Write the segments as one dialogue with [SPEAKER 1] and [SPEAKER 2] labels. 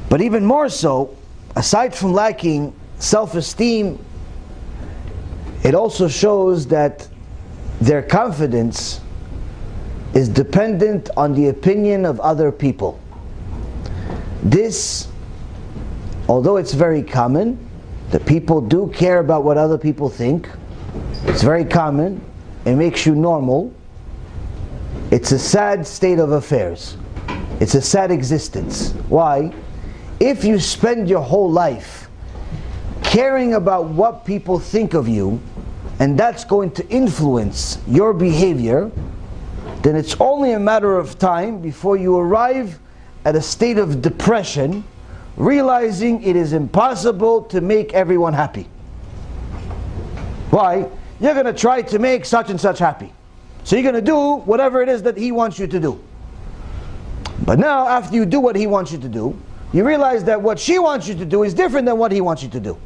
[SPEAKER 1] But even more so, aside from lacking self-esteem, it also shows that their confidence is dependent on the opinion of other people. This, although it's very common, that people do care about what other people think, it's very common, it makes you normal, it's a sad state of affairs. It's a sad existence. Why? If you spend your whole life caring about what people think of you, and that's going to influence your behavior, then it's only a matter of time before you arrive at a state of depression, realizing it is impossible to make everyone happy. Why? You're going to try to make such and such happy. So you're going to do whatever it is that he wants you to do. But now, after you do what he wants you to do, you realize that what she wants you to do is different than what he wants you to do.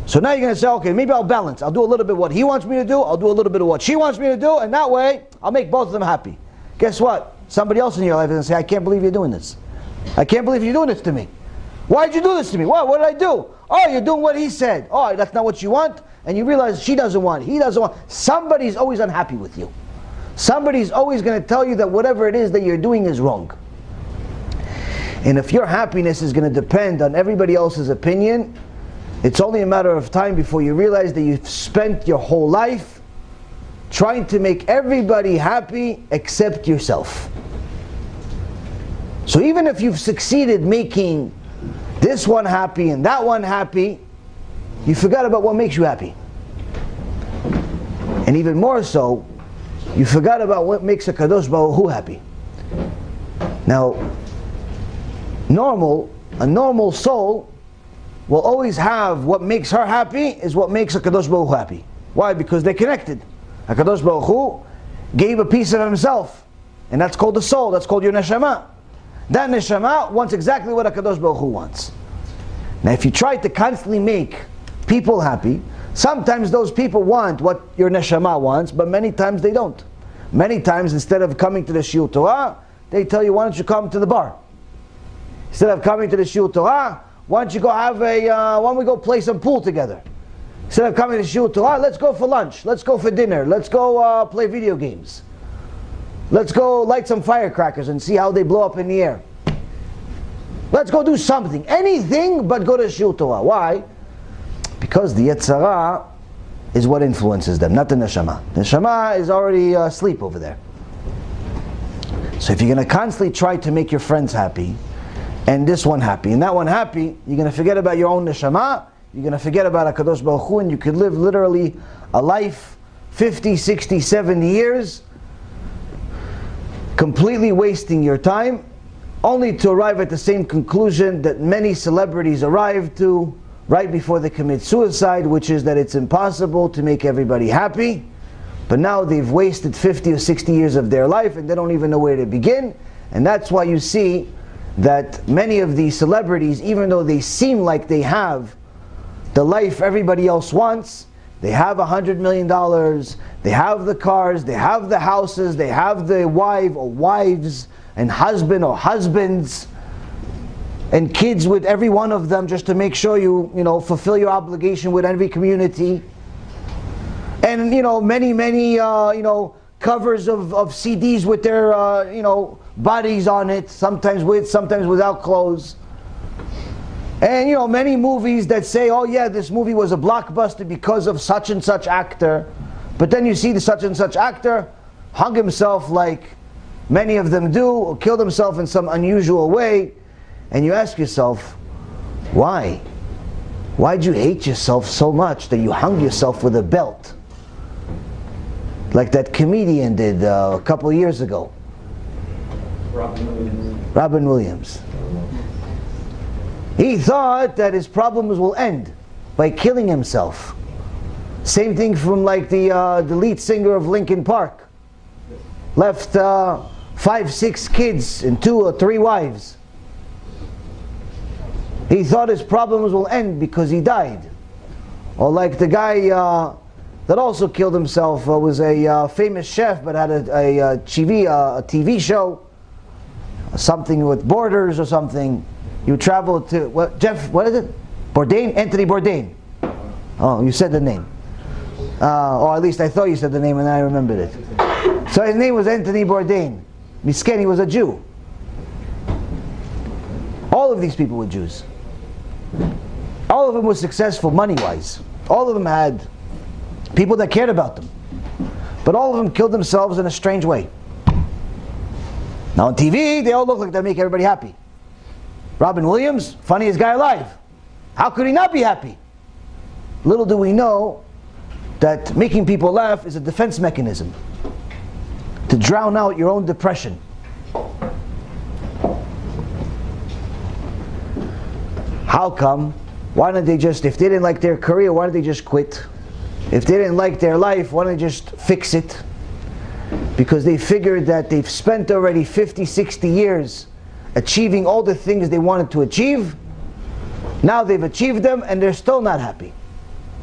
[SPEAKER 1] So now you're going to say, okay, maybe I'll balance. I'll do a little bit what he wants me to do, I'll do a little bit of what she wants me to do, and that way, I'll make both of them happy. Guess what? Somebody else in your life is going to say, I can't believe you're doing this. I can't believe you're doing this to me. Why'd you do this to me? What did I do? Oh, you're doing what he said. Oh, that's not what you want? And you realize she doesn't want, he doesn't want. Somebody's always unhappy with you. Somebody's always going to tell you that whatever it is that you're doing is wrong. And if your happiness is going to depend on everybody else's opinion, it's only a matter of time before you realize that you've spent your whole life trying to make everybody happy except yourself. So even if you've succeeded making this one happy and that one happy, you forgot about what makes you happy. And even more so, you forgot about what makes a Kadosh Baruch Hu happy. Now, a normal soul will always have what makes her happy is what makes a Kadosh Baruch Hu happy. Why? Because they're connected. A Kadosh Baruch Hu gave a piece of himself, and that's called the soul, that's called your neshama. That neshama wants exactly what a Kadosh Baruch Hu wants. Now if you try to constantly make people happy, sometimes those people want what your neshama wants, but many times they don't. Many times instead of coming to the Shiur Torah, they tell you, why don't you come to the bar? Instead of coming to the Shiur Torah, why don't you go have why don't we go play some pool together? Instead of coming to Shiur Torah, let's go for lunch, let's go for dinner, let's go play video games. Let's go light some firecrackers and see how they blow up in the air. Let's go do something. Anything but go to Shiur Torah. Why? Because the Yetzer Hara is what influences them, not the Neshama. The Neshama is already asleep over there. So if you're going to constantly try to make your friends happy, and this one happy, and that one happy, you're going to forget about your own Neshama, you're going to forget about HaKadosh Baruch Hu, and you could live literally a life, 50, 60, 70 years, completely wasting your time, only to arrive at the same conclusion that many celebrities arrive to right before they commit suicide, which is that it's impossible to make everybody happy. But now they've wasted 50 or 60 years of their life and they don't even know where to begin. And that's why you see that many of these celebrities, even though they seem like they have the life everybody else wants, they have $100 million, they have the cars, they have the houses, they have the wife or wives, and husband or husbands, and kids with every one of them, just to make sure you fulfill your obligation with every community. And many covers of CDs with their bodies on it, sometimes with, sometimes without clothes. And many movies that say, oh yeah, this movie was a blockbuster because of such and such actor. But then you see the such and such actor hung himself like many of them do, or killed himself in some unusual way. And you ask yourself, why? Why'd you hate yourself so much that you hung yourself with a belt? Like that comedian did a couple years ago. Robin Williams. He thought that his problems will end by killing himself. Same thing from like the lead singer of Linkin Park. Left 5, 6 kids and 2 or 3 wives. He thought his problems will end because he died. Or like the guy that also killed himself was a famous chef, but had a TV show, something with Borders or something. You travel to, what is it? Bourdain? Anthony Bourdain. Oh, you said the name. Or at least I thought you said the name and I remembered it. So his name was Anthony Bourdain. Misken, he was a Jew. All of these people were Jews. All of them were successful money-wise. All of them had people that cared about them. But all of them killed themselves in a strange way. Now on TV, they all look like they make everybody happy. Robin Williams, funniest guy alive. How could he not be happy? Little do we know that making people laugh is a defense mechanism to drown out your own depression. How come? Why don't they just, if they didn't like their career, why don't they just quit? If they didn't like their life, why don't they just fix it? Because they figured that they've spent already 50, 60 years achieving all the things they wanted to achieve. Now they've achieved them and they're still not happy.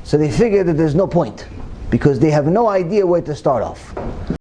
[SPEAKER 1] So they figure that there's no point, because they have no idea where to start off.